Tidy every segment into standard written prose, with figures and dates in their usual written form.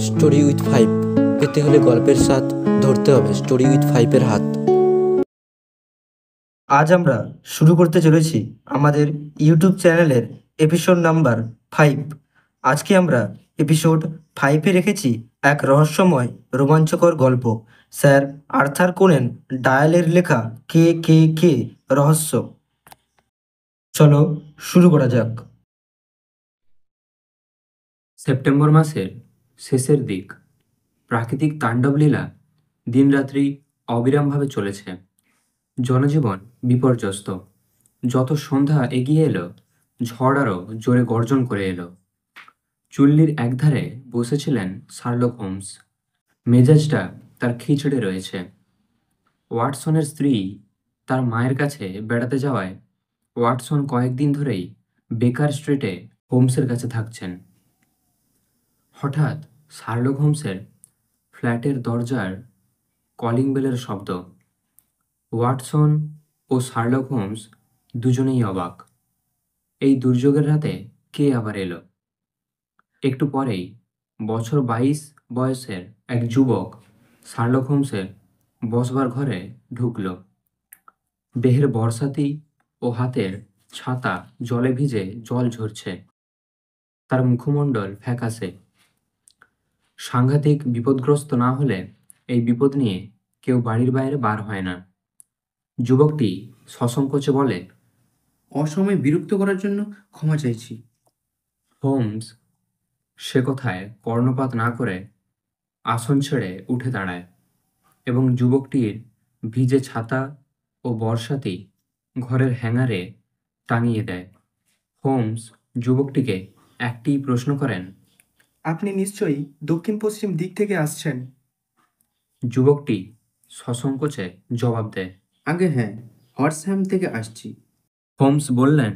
Story with five পেতে হলে গল্পের স্বাদ ধরতে হবে স্টোরি উইথ ফাইভের হাত। আজ আমরা শুরু করতে চলেছি আমাদের ইউটিউব চ্যানেলের এপিসোড নাম্বার 5। আজকে আমরা এপিসোড 5-এ রেখেছি এক রহস্যময় রোমাঞ্চকর গল্প, স্যার আর্থার কোনেন ডায়ালের লেখা কে কে কে রহস্য। চলো শুরু করা যাক। সেপ্টেম্বর মাসের শেষের দিক। প্রাকৃতিক তাণ্ডবলীলা দিনরাত্রি অবিরামভাবে চলেছে। জনজীবন বিপর্যস্ত। যত সন্ধ্যা এগিয়ে এলো, ঝড় আরও জোরে গর্জন করে এলো। চুল্লির একধারে বসেছিলেন শার্লক হোমস। মেজাজটা তার খিচড়ে রয়েছে। ওয়াটসনের স্ত্রী তার মায়ের কাছে বেড়াতে যাওয়ায় ওয়াটসন কয়েকদিন ধরেই বেকার স্ট্রিটে হোমসের কাছে থাকছেন। হঠাৎ শার্লক হোমসের ফ্ল্যাটের দরজার কলিং বেলের শব্দ। ওয়াটসন ও শার্লক হোমস দুজনেই অবাক। এই দুর্যোগের রাতে কে আবার এলো? একটু পরেই বছর 22 বয়সের এক যুবক শার্লক হোমসের বসবার ঘরে ঢুকল। দেহের বর্ষাতি ও হাতের ছাতা জলে ভিজে জল ঝরছে। তার মুখমণ্ডল ফ্যাকাশে। সাংঘাতিক বিপদগ্রস্ত না হলে এই বিপদ নিয়ে কেউ বাড়ির বাইরে বার হয় না। যুবকটি সসংকোচে বলে, অসময়ে বিরক্ত করার জন্য ক্ষমা চাইছি। হোমস সে কথায় কর্ণপাত না করে আসন ছেড়ে উঠে দাঁড়ায় এবং যুবকটির ভিজে ছাতা ও বর্ষাতি ঘরের হ্যাঙ্গারে টাঙিয়ে দেয়। হোমস যুবকটিকে একটি প্রশ্ন করেন, আপনি নিশ্চয়ই দক্ষিণ পশ্চিম দিক থেকে আসছেন। যুবকটি সসংকোচে জবাব দেয়, আগে হ্যাঁ, হর্সহ্যাম থেকে আসছি। হোমস বললেন,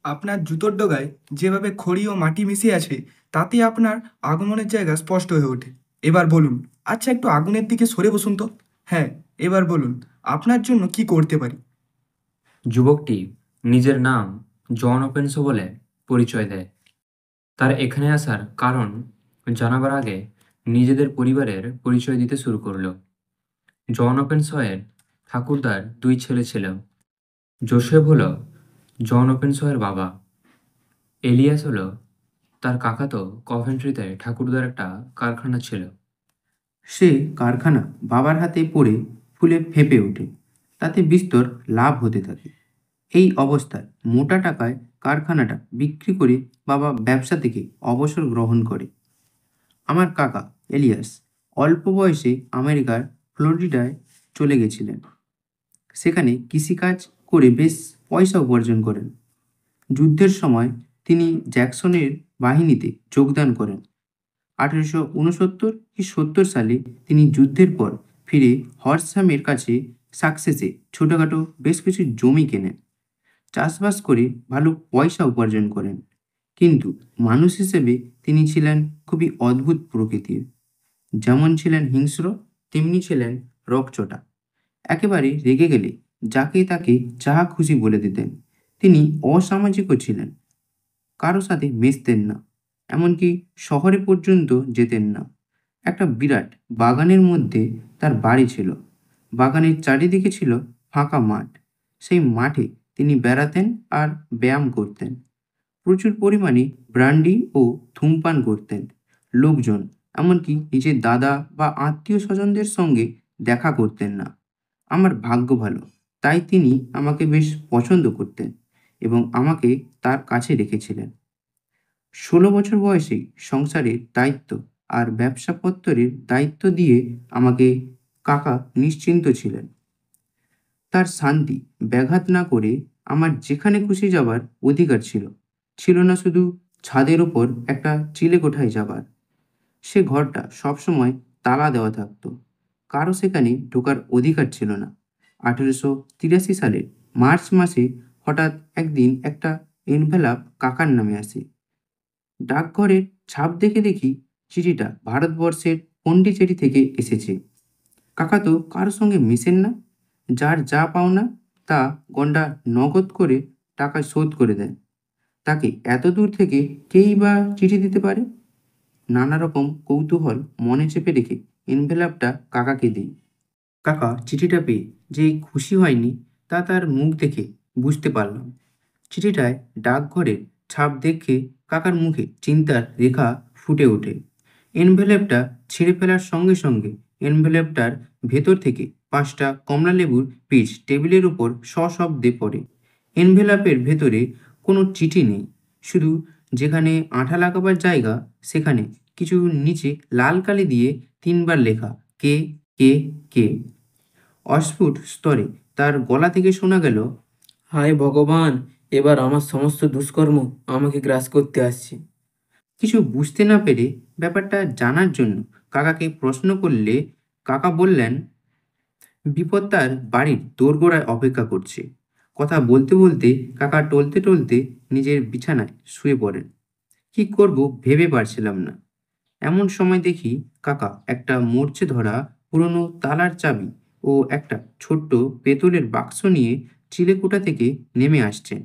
আপনার জুতোর ডগায় যেভাবে খড়ি ও মাটি মিশিয়ে আছে তাতে আপনার আগমনের জায়গা স্পষ্ট হয়ে ওঠে। এবার বলুন, আচ্ছা একটু আগুনের দিকে সরে বসুন তো। হ্যাঁ, এবার বলুন আপনার জন্য কি করতে পারি। যুবকটি নিজের নাম জন ওপেনসো বলে পরিচয় দেয়। তার এখানে আসার কারণ জানাবার আগে নিজেদের পরিবারের পরিচয় দিতে শুরু করলো। জন ওপেনসয়ের ঠাকুরদার 2 ছেলে ছিল। জোসেফ হলো জন ওপেনসয়ের বাবা। এলিয়াস হলো তার কাকাতো। কভেন্ট্রিতে ঠাকুরদার একটা কারখানা ছিল। সে কারখানা বাবার হাতে পড়ে ফুলে ফেঁপে ওঠে, তাতে বিস্তর লাভ হতে থাকে। এই অবস্থায় মোটা টাকায় কারখানাটা বিক্রি করে বাবা ব্যবসা থেকে অবসর গ্রহণ করে। আমার কাকা এলিয়াস অল্প বয়সে আমেরিকার ফ্লোরিডায় চলে গেছিলেন। সেখানে কৃষিকাজ করে বেশ পয়সা উপার্জন করেন। যুদ্ধের সময় তিনি জ্যাকসনের বাহিনীতে যোগদান করেন। 1869 কি 70 সালে তিনি যুদ্ধের পর ফিরে হর্সহ্যামের কাছে সাকসেসে ছোটোখাটো বেশ কিছু জমি কেনেন। চাষবাস করে ভালো পয়সা উপার্জন করেন। কিন্তু মানুষ হিসেবে তিনি ছিলেন খুবই অদ্ভুত প্রকৃতির। যেমন ছিলেন হিংস্র, তেমনি ছিলেন রগচটা। একেবারে রেগে গেলে যাকে তাকে যাহা খুশি বলে দিতেন। তিনি অসামাজিকও ছিলেন, কারো সাথে মিশতেন না, এমনকি শহরে পর্যন্ত যেতেন না। একটা বিরাট বাগানের মধ্যে তার বাড়ি ছিল। বাগানের চারিদিকে ছিল ফাঁকা মাঠ। সেই মাঠে তিনি বেড়াতেন আর ব্যায়াম করতেন। প্রচুর পরিমাণে ব্রান্ডি ও ধূমপান করতেন। লোকজন, এমনকি নিজের দাদা বা আত্মীয় স্বজনদের সঙ্গে দেখা করতেন না। আমার ভাগ্য ভালো, তাই তিনি আমাকে বেশ পছন্দ করতেন এবং আমাকে তার কাছে রেখেছিলেন। 16 বছর বয়সেই সংসারের দায়িত্ব আর ব্যবসাপত্রের দায়িত্ব দিয়ে আমাকে কাকা নিশ্চিন্ত ছিলেন। তার শান্তি ব্যাঘাত না করে আমার যেখানে খুশি যাবার অধিকার ছিল। ছিল না শুধু ছাদের ওপর একটা চিলেকোঠায় যাবার। সে ঘরটা সবসময় তালা দেওয়া থাকতো, কারো সেখানে ঢোকার অধিকার ছিল না। 1883 সালের মার্চ মাসে হঠাৎ একদিন একটা এনভেলাপ কাকার নামে আসে। ডাকঘরের ছাপ দেখে দেখি চিঠিটা ভারতবর্ষের পন্ডিচেরি থেকে এসেছে। কাকা তো কারোর সঙ্গে মেশেন না, যার যা পাওনা তা গণ্ডা নগদ করে টাকা শোধ করে দেন। তাকে এত দূর থেকে কেই বা চিঠি দিতে পারে? নানা রকম কৌতূহল মনে চেপে রেখে এনভেলপটা কাকাকে দিই। কাকা চিঠিটা পেয়ে যে খুশি হয়নি তা তার মুখ দেখে বুঝতে পারলাম। চিঠিটায় ডাকঘরের ছাপ দেখে কাকার মুখে চিন্তার রেখা ফুটে ওঠে। এনভেলপটা ছিঁড়ে ফেলার সঙ্গে সঙ্গে এনভেলপটার ভেতর থেকে 5টা কমলালেবুর পিস টেবিলের উপর সশব্দে পড়ে। এনভেলপের ভেতরে কোনো চিঠি নেই, শুধু যেখানে আঠা লাগাবার জায়গা সেখানে কিছু নিচে লাল কালি দিয়ে 3বার লেখা কে কে কে। অস্ফুট স্তরে তার গলা থেকে শোনা গেল, হায় ভগবান, এবার আমার সমস্ত দুষ্কর্ম আমাকে গ্রাস করতে আসছে। কিছু বুঝতে না পেরে ব্যাপারটা জানার জন্য কাকাকে প্রশ্ন করলে কাকা বললেন, বিপদ তার বাড়ির দোরগোড়ায় অপেক্ষা করছে। কথা বলতে বলতে কাকা টলতে টলতে নিজের বিছানায় শুয়ে পড়েন। কি করব ভেবে পারছিলাম না। এমন সময় দেখি কাকা একটা মরচে ধরা পুরনো তালার চাবি ও একটা ছোট্ট পেতলের বাক্স নিয়ে চিলেকোঠা থেকে নেমে আসছেন।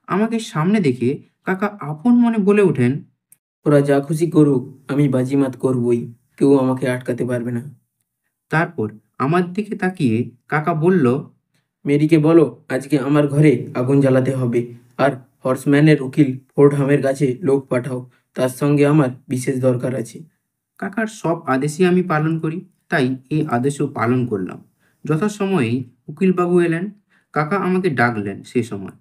আমাকে সামনে দেখে কাকা আপন মনে বলে ওঠেন, ওরা যা খুশি করুক, আমি বাজিমাত করবই, কেউ আমাকে আটকাতে পারবে না। তারপর আমার দিকে তাকিয়ে কাকা বলল, মেরিকে বলো আজকে আমার ঘরে আগুন জ্বালাতে হবে, আর হর্সম্যানের উকিল ফোর্ডহামের কাছে লোক পাঠাও, তার সঙ্গে আমার বিশেষ দরকার আছে। কাকার সব আদেশই আমি পালন করি, তাই এই আদেশও পালন করলাম। যথাসময়েই উকিলবাবু এলেন। কাকা আমাকে ডাকলেন। সে সময়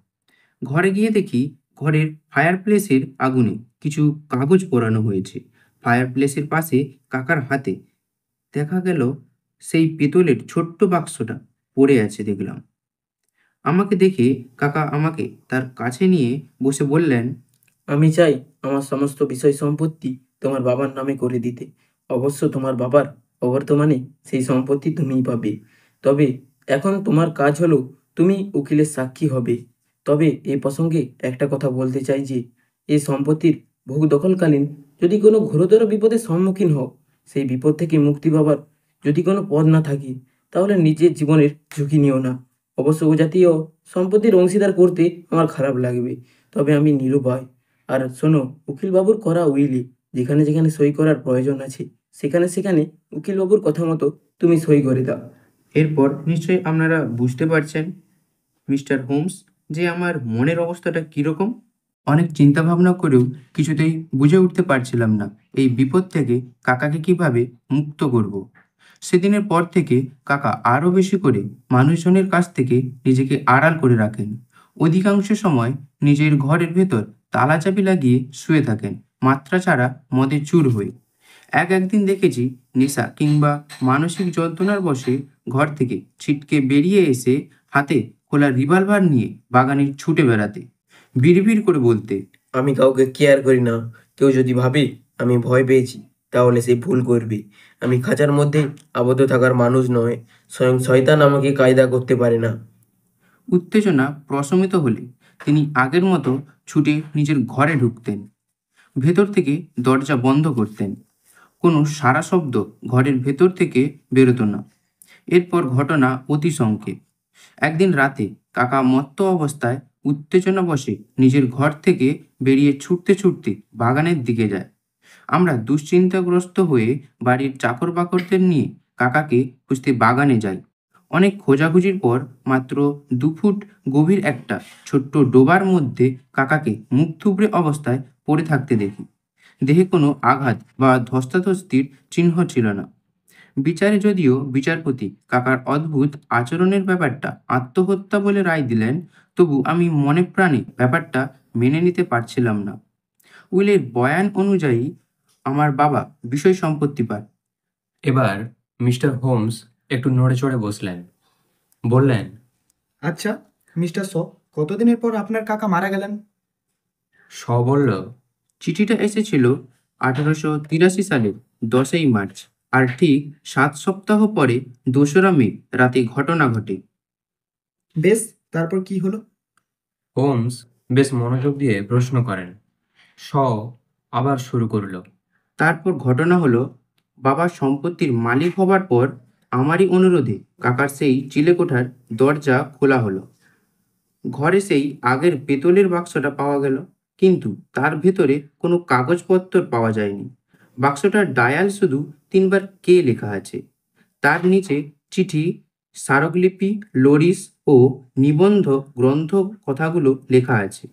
ঘরে গিয়ে দেখি ঘরের ফায়ারপ্লেসের আগুনে কিছু কাগজ পোড়ানো হয়েছে। ফায়ারপ্লেসের পাশে কাকার হাতে দেখা গেল সেই পেতলের ছোট্ট বাক্সটা পড়ে আছে দেখলাম। আমাকে দেখে কাকা আমাকে তার কাছে নিয়ে বসে বললেন, আমি চাই আমার সমস্ত বিষয় সম্পত্তি তোমার বাবার নামে করে দিতে। অবশ্য তোমার বাবার অবর্তমানে সেই সম্পত্তি তুমিই পাবে। তবে এখন তোমার কাজ হলো তুমি উকিলের সাক্ষী হবে। তবে এই প্রসঙ্গে একটা কথা বলতে চাই যে এই সম্পত্তির ভোগ দখলকালীন যদি কোনো ঘোরতর বিপদের সম্মুখীন হও, সেই বিপদ থেকে মুক্তি পাবার যদি কোনো পথ না থাকে, তাহলে নিজের জীবনের ঝুঁকি নিও না। অবশ্য ও জাতীয় সম্পত্তির অংশীদার করতে আমার খারাপ লাগবে, তবে আমি নিরুপায়। আর শোনো, উকিলবাবুর করা উইলে যেখানে যেখানে সই করার প্রয়োজন আছে সেখানে সেখানে উকিলবাবুর কথা মতো তুমি সই করে দাও। এরপর নিশ্চয়ই আপনারা বুঝতে পারছেন মিস্টার হোমস যে আমার মনের অবস্থাটা কীরকম। অনেক চিন্তা ভাবনা করেও কিছুতেই বুঝে উঠতে পারছিলাম না এই বিপদ থেকে কাকাকে কিভাবে মুক্ত করব। সেদিনের পর থেকে কাকা আরও বেশি করে মানুষজনের কাছ থেকে নিজেকে আড়াল করে রাখেন। অধিকাংশ সময় নিজের ঘরের ভেতর তালা চাবি লাগিয়ে শুয়ে থাকেন, মাত্রা ছাড়া মদে চুর হয়ে। একদিন দেখেছি নেশা কিংবা মানসিক যন্ত্রণার বশে ঘর থেকে ছিটকে বেরিয়ে এসে হাতে খোলা রিভলভার নিয়ে বাগানে ছুটে বেড়াতে, বিড়বিড় করে বলতে, আমি কাউকে কেয়ার করি না। কেউ যদি ভাবে আমি ভয় পেয়েছি তাহলে সে ভুল করবে। আমি খাঁচার মধ্যে আবদ্ধ থাকার মানুষ নয়, স্বয়ং শয়তান আমাকে কায়দা করতে পারে না। উত্তেজনা প্রশমিত হলে তিনি আগের মতো ছুটে নিজের ঘরে ঢুকতেন, ভেতর থেকে দরজা বন্ধ করতেন। কোনো সারা শব্দ ঘরের ভেতর থেকে বেরোতো না। এরপর ঘটনা অতি সংক্ষেপ। একদিন রাতে কাকা মত্ত অবস্থায় উত্তেজনাবশে নিজের ঘর থেকে বেরিয়ে ছুটতে ছুটতে বাগানের দিকে যায়। আমরা দুশ্চিন্তাগ্রস্ত হয়ে বাড়ির চাকর বাকরদের নিয়ে কাকাকে খুঁজতে বাগানে যাই। অনেক খোঁজাখুঁজির পর মাত্র 2 ফুট গভীর একটা ছোট্ট ডোবার মধ্যে কাকাকে মুখ থুবড়ে অবস্থায় পড়ে থাকতে দেখি। দেহে কোনো আঘাত বা ধস্তাধস্তির চিহ্ন ছিল না। বিচারে যদিও বিচারপতি কাকার অদ্ভুত আচরণের ব্যাপারটা আত্মহত্যা বলে রায় দিলেন, তবু আমি মনে প্রাণে ব্যাপারটা মেনে নিতে পারছিলাম না। উইলের বয়ান অনুযায়ী আমার বাবা বিষয় সম্পত্তি পায়। এবার মিস্টার হোমস একটু নড়ে চড়ে বসলেন, বললেন, আচ্ছা মিস্টার শ, কতদিনের পর আপনার কাকা মারা গেলেন? শ বলল, চিঠিটা এসেছিল 1883 সালের 10ই মার্চ, আর ঠিক 7 সপ্তাহ পরে 2রা মে রাতে ঘটনা ঘটে। বেশ, তারপর কি হলো? হোমস বেশ মনোযোগ দিয়ে প্রশ্ন করেন। শ আবার শুরু করলো, তারপর ঘটনা হলো, বাবার সম্পত্তির মালিক হবার পর আমারই অনুরোধে কাকার সেই চিলেকোঠার দরজা খোলা হলো। ঘরে সেই আগের পেতলের বাক্সটা পাওয়া গেল, কিন্তু তার ভেতরে কোনো কাগজপত্র পাওয়া যায়নি। বাক্সটার ডায়াল শুধু 3বার কে লেখা আছে। তার নিচে চিঠি, স্মারকলিপি, লোরিস ও নিবন্ধ গ্রন্থ কথাগুলো লেখা আছে।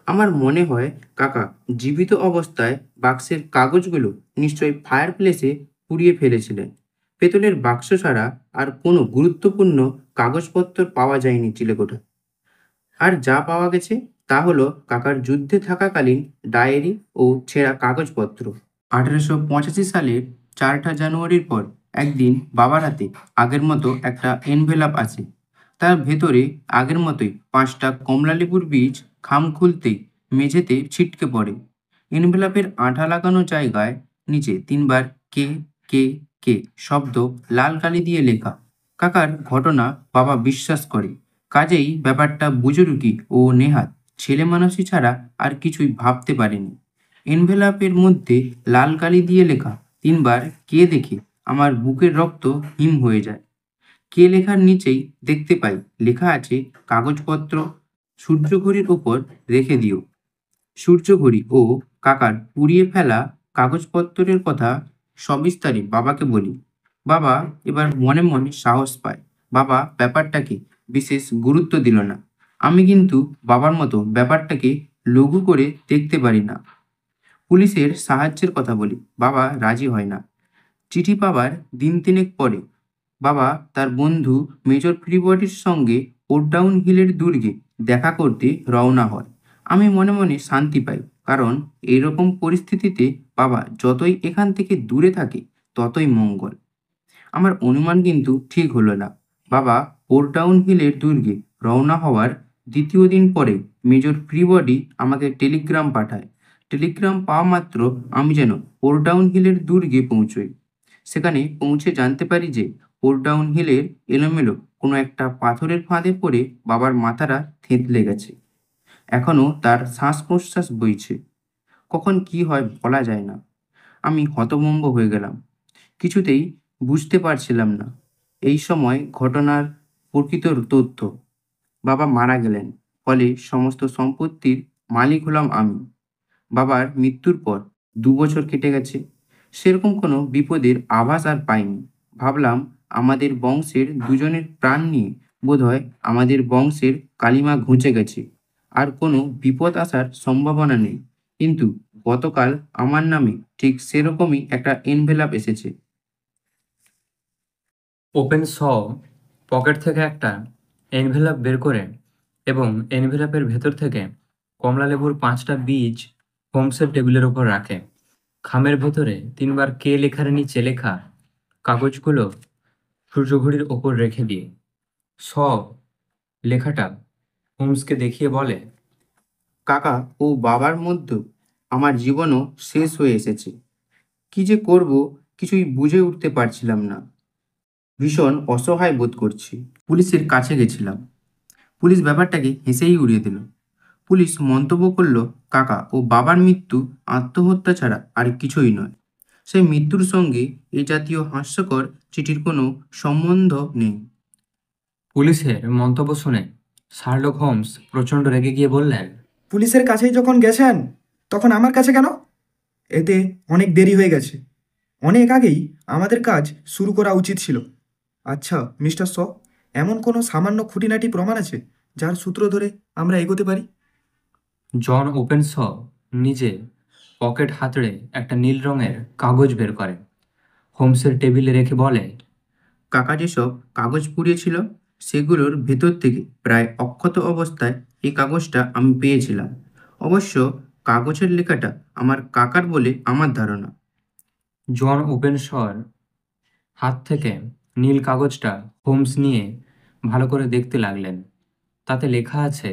আমার মনে হয় কাকা জীবিত অবস্থায় বাক্সের কাগজগুলো নিশ্চয়ই ফায়ার প্লেসে পুড়িয়ে ফেলেছিলেন। পেতলের বাক্স ছাড়া আর কোনো গুরুত্বপূর্ণ কাগজপত্র পাওয়া যায়নি চিলেকোঠা। আর যা পাওয়া গেছে তা হলো কাকার যুদ্ধে থাকাকালীন ডায়েরি ও ছেঁড়া কাগজপত্র। 1885 সালের 4ঠা জানুয়ারির পর একদিন বাবার হাতে আগের মতো একটা এনভেলাপ আছে। তার ভেতরে আগের মতোই 5টা কমলালেবুর বীজ খাম খুলতেই মেঝেতে ছিটকে পড়ে। এনভেলাপের আঠা লাগানো জায়গায় নিচে 3বার কে কে কে শব্দ লাল কালি দিয়ে লেখা। কাকার ঘটনা বাবা বিশ্বাস করে, কাজেই ব্যাপারটা বুজুর্গি ও নেহাত ছেলে মানুষই ছাড়া আর কিছুই ভাবতে পারেনি। এনভেলাপের মধ্যে লাল কালি দিয়ে লেখা 3বার কে দেখে আমার বুকের রক্ত হিম হয়ে যায়। কে লেখার নিচেই দেখতে পাই লেখা আছে কাগজপত্র সূর্যঘড়ির ওপর রেখে দিও। সূর্যঘড়ি ও কাকার পুড়িয়ে ফেলা কাগজপত্রের কথা সবিস্তারে বাবাকে বলি। বাবা এবার মনে মনে সাহস পায়। বাবা ব্যাপারটাকে বিশেষ গুরুত্ব দিল না। আমি কিন্তু বাবার মতো ব্যাপারটাকে লঘু করে দেখতে পারি না। পুলিশের সাহায্যের কথা বলি, বাবা রাজি হয় না। চিঠি পাবার দিন তিনেক পরে বাবা তার বন্ধু মেজর ফ্রিবডির সঙ্গে ওরডাউন হিলের দুর্গে দেখা করতে রওনা হয়। আমি মনে মনে শান্তি পাই, কারণ এরকম পরিস্থিতিতে বাবা যতই এখান থেকে দূরে থাকে ততই মঙ্গল। আমার অনুমান কিন্তু ঠিক হলো না। বাবা ওরডাউন হিলের দুর্গে রওনা হওয়ার দ্বিতীয় দিন পরে মেজর ফ্রিবডি আমাকে টেলিগ্রাম পাঠায়। টেলিগ্রাম পাওয়া মাত্র আমি যেন ওরডাউন হিলের দুর্গে পৌঁছই। সেখানে পৌঁছে জানতে পারি যে ওরডাউন হিলের এলোমেলো কোনো একটা পাথরের ফাঁদে পড়ে বাবার মাথাটা থেঁতলে গেছে। এখনও তার শ্বাস প্রশ্বাস বইছে। কখন কি হয় বলা যায় না। আমি হতভম্ব হয়ে গেলাম, কিছুতেই বুঝতে পারছিলাম না এই সময় ঘটনার প্রকৃত তথ্য। বাবা মারা গেলেন, ফলে সমস্ত সম্পত্তির মালিক হলাম আমি। বাবার মৃত্যুর পর 2 বছর কেটে গেছে, সেরকম কোনো বিপদের আভাস আর পাইনি। ভাবলাম আমাদের বংশের দুজনের প্রাণ নিয়ে বোধহয় আমাদের বংশের কালিমা ঘুচে গেছে, আর কোনো বিপদ আসার সম্ভাবনা নেই। কিন্তু গতকাল আমার নামে ঠিক সেরকমই একটা এনভেলাপ এসেছে। ওপেন শ পকেট থেকে একটা এনভেলাপ বের করে এবং এনভেলাপের ভেতর থেকে কমলালেবুর 5টা বীজ হোমসের টেবিলের ওপর রাখে। খামের ভেতরে 3বার কে লেখার নিচে লেখা কাগজগুলো সূর্যঘড়ির ওপর রেখে দিয়ে শ লেখাটা হোমসকে দেখিয়ে বলে, কাকা ও বাবার মধ্যে আমার জীবনও শেষ হয়ে এসেছে। কি যে করব কিছুই বুঝে উঠতে পারছিলাম না। ভীষণ অসহায় বোধ করছি। পুলিশের কাছে গেছিলাম। পুলিশ ব্যাপারটাকে হেসেই উড়িয়ে দিল। পুলিশ মন্তব্য করলো কাকা ও বাবার মৃত্যু আত্মহত্যা ছাড়া আর কিছুই নয়। সেই মৃত্যুর সঙ্গে এই জাতীয় হাস্যকর চিঠির কোনো সম্বন্ধ নেই। পুলিশের মন্তব্য শুনে শার্লক হোমস প্রচণ্ড রেগে গিয়ে বললেন, পুলিশের কাছেই যখন গেছেন তখন আমার কাছে কেন? এতে অনেক দেরি হয়ে গেছে। অনেক আগেই আমাদের কাজ শুরু করা উচিত ছিল। আচ্ছা মিস্টার শ, এমন কোনো সামান্য খুঁটিনাটি প্রমাণ আছে যার সূত্র ধরে আমরা এগোতে পারি? জন ওপেনশ নিজে পকেট হাতড়ে একটা নীল রঙের কাগজ বের করে হোমসের টেবিলে রেখে বলে, কাকা যেসব কাগজ পুড়িয়েছিল সেগুলোর ভেতর থেকে প্রায় অক্ষত অবস্থায় এই কাগজটা আমি পেয়েছিলাম। অবশ্য কাগজের লেখাটা আমার কাকার বলে আমার ধারণা। জন ওপেনশর হাত থেকে নীল কাগজটা হোমস নিয়ে ভালো করে দেখতে লাগলেন। তাতে লেখা আছে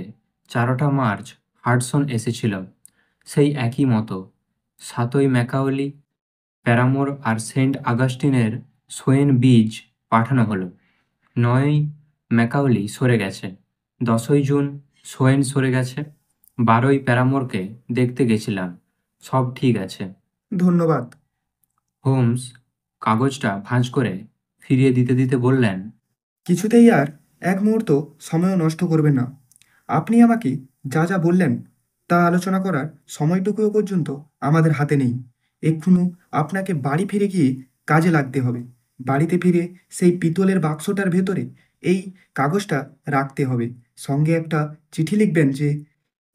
4টা মার্চ হাডসন এসেছিল, সেই একই মতো 7ই ম্যাকাওলি, প্যারামোর আর সেন্ট আগাস্টিনের সোয়েন বীজ পাঠানো হলো। 9ই ম্যাকাওলি সরে গেছে, 10ই জুন সোয়েন সরে গেছে, 12ই প্যারামোরকে দেখতে গেছিলাম, সব ঠিক আছে। ধন্যবাদ। হোমস কাগজটা ভাঁজ করে ফিরিয়ে দিতে দিতে বললেন, কিছুতেই আর এক মুহূর্ত সময় নষ্ট করবেন না। আপনি আমাকে যা যা বললেন তা আলোচনা করার সময়টুকুও পর্যন্ত আমাদের হাতে নেই। এক্ষুনি আপনাকে বাড়ি ফিরে গিয়ে কাজে লাগতে হবে। বাড়িতে ফিরে সেই পিতলের বাক্সটার ভেতরে এই কাগজটা রাখতে হবে। সঙ্গে একটা চিঠি লিখবেন যে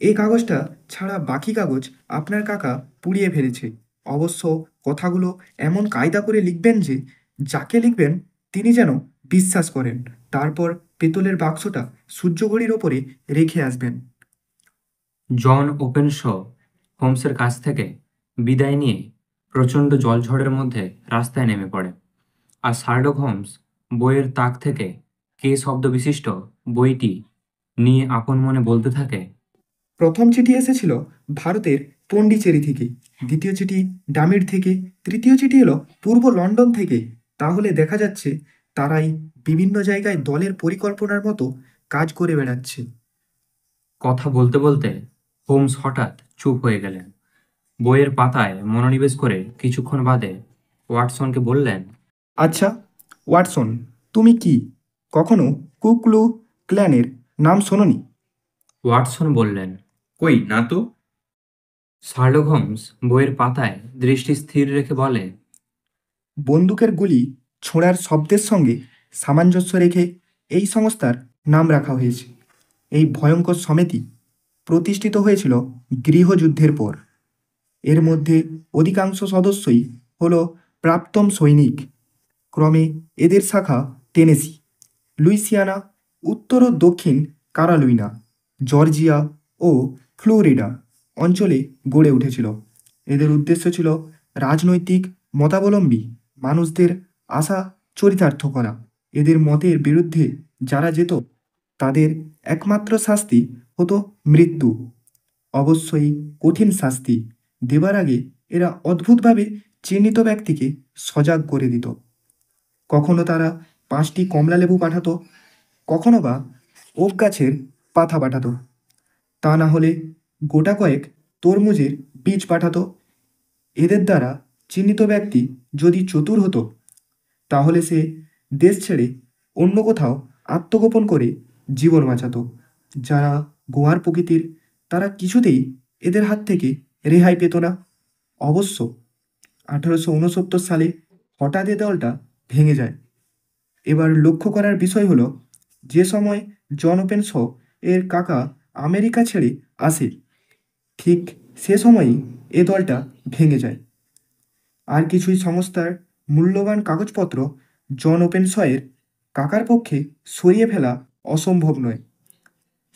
এই কাগজটা ছাড়া বাকি কাগজ আপনার কাকা পুড়িয়ে ফেলেছে। অবশ্য কথাগুলো এমন কায়দা করে লিখবেন যে যাকে লিখবেন তিনি যেন বিশ্বাস করেন। তারপর পেতলের বাক্সটা সূর্যঘড়ির ওপরে রেখে আসবেন। জন ওপেনশো হোমসের কাছ থেকে বিদায় নিয়ে প্রচণ্ড জলঝড়ের মধ্যে রাস্তায় নেমে পড়ে। আর শার্লক হোমস বইয়ের তাক থেকে কে শব্দ বিশিষ্ট বইটি নিয়ে আপন মনে বলতে থাকে, প্রথম চিঠি এসেছিল ভারতের পন্ডিচেরি থেকে, দ্বিতীয় চিঠি ডামির থেকে, তৃতীয় চিঠি এলো পূর্ব লন্ডন থেকে। তাহলে দেখা যাচ্ছে তারাই বিভিন্ন জায়গায় দলের পরিকল্পনার মতো কাজ করে বেড়াচ্ছে। কথা বলতে বলতে হোমস হঠাৎ চুপ হয়ে গেলেন। বইয়ের পাতায় মনোনিবেশ করে কিছুক্ষণ বাদে ওয়াটসনকে বললেন, আচ্ছা ওয়াটসন, তুমি কি কখনো কুকলু ক্ল্যানের নাম শোনোনি? ওয়াটসন বললেন, কই না তো। শার্লক হোমস বইয়ের পাতায় দৃষ্টি স্থির রেখে বলে, বন্দুকের গুলি ছোঁড়ার শব্দের সঙ্গে সামঞ্জস্য রেখে এই সংস্থার নাম রাখা হয়েছে। এই ভয়ঙ্কর সমিতি প্রতিষ্ঠিত হয়েছিল গৃহযুদ্ধের পর। এর মধ্যে অধিকাংশ সদস্যই হলো প্রাক্তন সৈনিক। ক্রমে এদের শাখা টেনেসি, লুইসিয়ানা, উত্তর ও দক্ষিণ কারালুইনা, জর্জিয়া ও ফ্লোরিডা অঞ্চলে গড়ে উঠেছিল। এদের উদ্দেশ্য ছিল রাজনৈতিক মতাবলম্বী মানুষদের আশা চরিতার্থ করা। এদের মতের বিরুদ্ধে যারা যেত তাদের একমাত্র শাস্তি হতো মৃত্যু। অবশ্যই কঠিন শাস্তি দেবার আগে এরা অদ্ভুতভাবে চিহ্নিত ব্যক্তিকে সজাগ করে দিত। কখনো তারা 5টি কমলালেবু পাঠাতো, কখনো বা ওক গাছের পাতা পাঠাতো, তা না হলে গোটা কয়েক তরমুজের বীজ পাঠাতো। এদের দ্বারা চিহ্নিত ব্যক্তি যদি চতুর হতো তাহলে সে দেশ ছেড়ে অন্য কোথাও আত্মগোপন করে জীবন বাঁচাতো। যারা গোয়ার প্রকৃতির তারা কিছুতেই এদের হাত থেকে রেহাই পেত না। অবশ্য 1869 সালে হঠাৎ এ দলটা ভেঙে যায়। এবার লক্ষ্য করার বিষয় হলো যে সময় জন ওপেনশো এর কাকা আমেরিকা ছেড়ে আসে ঠিক সে সময়ই এ দলটা ভেঙে যায়। আর কিছুই সংস্থার মূল্যবান কাগজপত্র জন ওপেনশয়ের কাকার পক্ষে সরিয়ে ফেলা অসম্ভব নয়।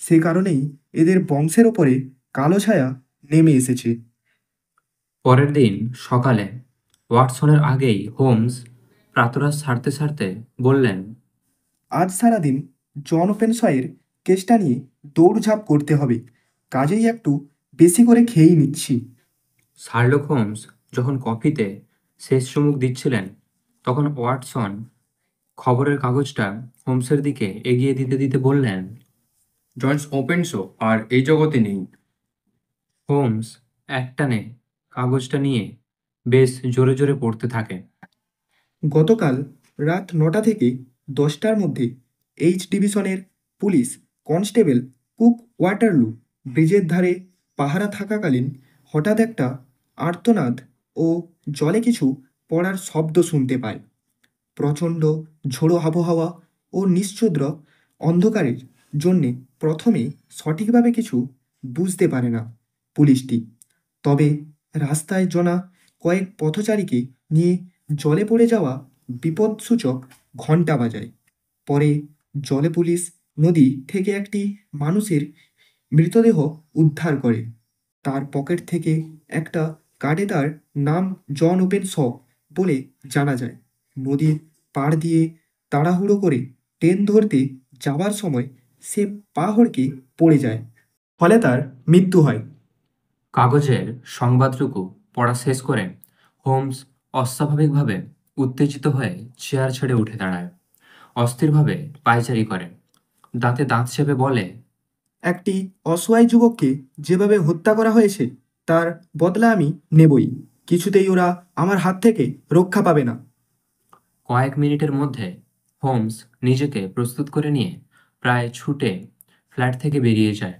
সে কারণেই এদের বংশের ওপরে কালো ছায়া নেমে এসেছে। পরের দিন সকালে ওয়াটসনের আগেই হোমস প্রাতরাশ সারতে সারতে বললেন, আজ সারাদিন জন ওপেনশয়ের কেসটা নিয়ে দৌড়ঝাঁপ করতে হবে, কাজেই একটু বেশি করে খেয়েই নিচ্ছি। শার্লক হোমস যখন কফিতে শেষ চুমুক দিচ্ছিলেন তখন ওয়াটসন খবরের কাগজটা হোমসের দিকে এগিয়ে দিতে দিতে বললেন, জর্জ ওপেনশো আর এই জগতে নেই। হোমস একটানে কাগজটা নিয়ে বেশ জোরে জোরে পড়তে থাকে। গতকাল রাত 9টা থেকে 10টার মধ্যে এইচ ডিভিশনের পুলিশ কনস্টেবল কুক ওয়াটারলু ব্রিজের ধারে পাহারা থাকাকালীন হঠাৎ একটা আর্তনাদ ও জলে কিছু পড়ার শব্দ শুনতে পায়। প্রচণ্ড ঝোড়ো আবহাওয়া ও নিশ্চুদ্র অন্ধকারের জন্যে প্রথমে সঠিকভাবে কিছু বুঝতে পারে না পুলিশটি। তবে রাস্তায় জনা কয়েক পথচারীকে নিয়ে জলে পড়ে যাওয়া বিপদসূচক ঘণ্টা বাজায়। পরে জলে পুলিশ নদী থেকে একটি মানুষের মৃতদেহ উদ্ধার করে। তার পকেট থেকে একটা কার্ডে তার নাম জন ওপেনশো বলে জানা যায়। নদীর পাড় দিয়ে তাড়াহুড়ো করে ট্রেন ধরতে যাওয়ার সময় সে পা হড়কে পড়ে যায়, ফলে তার মৃত্যু হয়। কাগজের সংবাদটুকু পড়া শেষ করে হোমস অস্বাভাবিকভাবে উত্তেজিত হয়ে চেয়ার ছেড়ে উঠে দাঁড়ায়। অস্থিরভাবে পায়চারি করে, দাঁতে দাঁত চেপে বলে, একটি অসহায় যুবককে যেভাবে হত্যা করা হয়েছে তার বদলা আমি নেবই। কিছুতেই ওরা আমার হাত থেকে রক্ষা পাবে না। কয়েক মিনিটের মধ্যে হোমস নিজেকে প্রস্তুত করে নিয়ে প্রায় ছুটে ফ্ল্যাট থেকে বেরিয়ে যায়।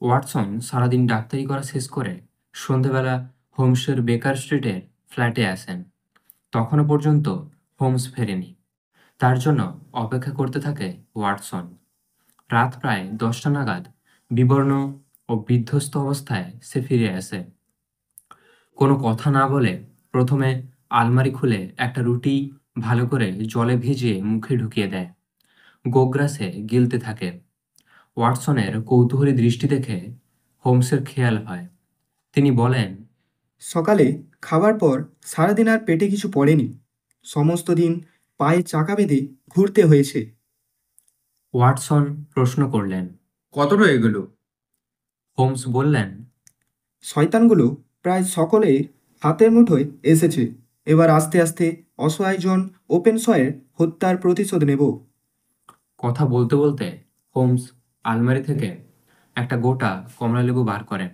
ওয়াটসন সারাদিন ডাক্তারি করা শেষ করে সন্ধেবেলা হোমসের বেকার স্ট্রিটের ফ্ল্যাটে আসেন। তখনও পর্যন্ত হোমস ফেরেনি। তার জন্য অপেক্ষা করতে থাকে ওয়াটসন। রাত প্রায় 10টা নাগাদ বিবর্ণ ও বিধ্বস্ত অবস্থায় সে ফিরে আসে। কোনো কথা না বলে প্রথমে আলমারি খুলে একটা রুটি ভালো করে জলে ভিজিয়ে মুখে ঢুকিয়ে দেয়। গোগ্রাসে গিলতে থাকে। ওয়াটসনের কৌতূহলী দৃষ্টি দেখে হোমসের খেয়াল হয়। তিনি বলেন, সকালে খাবার পর সারাদিন আর পেটে কিছু পড়েনি। সমস্ত দিন পায়ে চাকা বেঁধে ঘুরতে হয়েছে। ওয়াটসন প্রশ্ন করলেন। কত রয়ে গেল? হোমস বললেন, শয়তানগুলো প্রায় সকলে হাতের মুঠোয় এসেছে। এবার আস্তে আস্তে অসহায়জন ওপেনশয়ের হত্যার প্রতিশোধ নেব। কথা বলতে বলতে হোমস আলমারি থেকে একটা গোটা কমলালেবু বার করেন।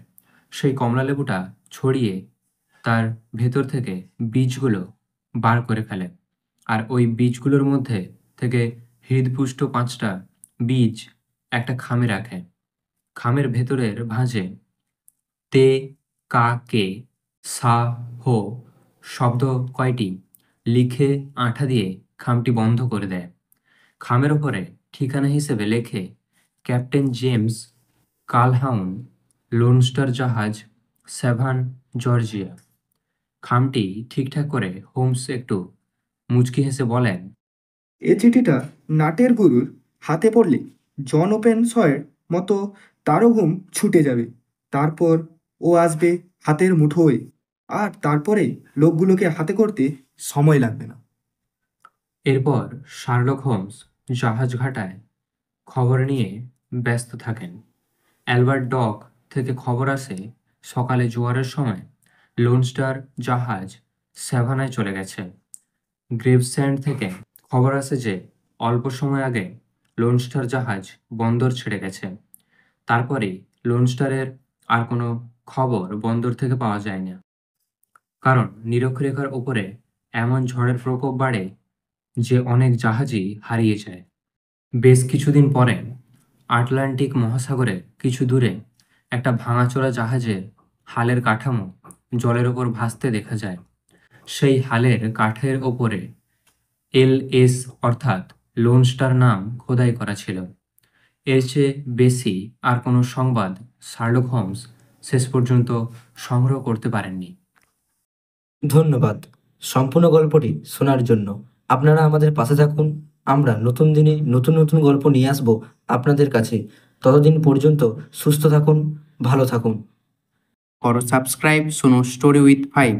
সেই কমলালেবুটা ছড়িয়ে তার ভেতর থেকে বীজগুলো বার করে ফেলে। আর ওই বীজগুলোর মধ্যে থেকে হৃদপুষ্ট 5টা বীজ একটা খামে রাখে। খামের ভেতরের ভাঁজে তে, কা, কে, সা, হো শব্দ কয়টি লিখে আঠা দিয়ে খামটি বন্ধ করে দেয়। খামের ওপরে ঠিকানা হিসেবে লেখে ক্যাপ্টেন জেমস কালহাউন, লোনস্টার জাহাজ, সেভান, জর্জিয়া। খামটি ঠিকঠাক করে হোমস একটু মুচকি হেসে বলেন, এ চিঠিটা নাটের গুরুর হাতে পড়লে জন ওপেনশয়ের মতো তারও ঘুম ছুটে যাবে। তারপর ও আসবে হাতের মুঠোয়, আর তারপরে লোকগুলোকে হাতে করতে সময় লাগবে না। এরপর শার্লক হোমস জাহাজ ঘাটায় খবর নিয়ে ব্যস্ত থাকেন। অ্যালবার্ট ডক থেকে খবর আসে সকালে জোয়ারের সময় লোনস্টার জাহাজ স্যাভানায় চলে গেছে। গ্রেভস্যান্ড থেকে খবর আসে যে অল্প সময় আগে লোনস্টার জাহাজ বন্দর ছেড়ে গেছে। তারপরেই লোনস্টারের আর কোনো খবর বন্দর থেকে পাওয়া যায় না, কারণ নিরক্ষরেখার ওপরে এমন ঝড়ের প্রকোপ বাড়ে যে অনেক জাহাজই হারিয়ে যায়। বেশ কিছুদিন পরে আটলান্টিক মহাসাগরে কিছু দূরে একটা ভাঙাচোরা জাহাজের হালের কাঠামো জলের ওপর ভাসতে দেখা যায়। সেই হালের কাঠের ওপরে LS অর্থাৎ লোনস্টার নাম খোদাই করা ছিল। এর চেয়ে বেশি আর কোনো সংবাদ শার্লক হোমস শেষ পর্যন্ত সংগ্রহ করতে পারেননি। ধন্যবাদ সম্পূর্ণ গল্পটি শোনার জন্য। আপনারা আমাদের পাশে থাকুন। আমরা নতুন দিনে নতুন নতুন গল্প নিয়ে আসবো আপনাদের কাছে। ততদিন পর্যন্ত সুস্থ থাকুন, ভালো থাকুন। করো সাবস্ক্রাইব, শোনো স্টোরি উইথ 5।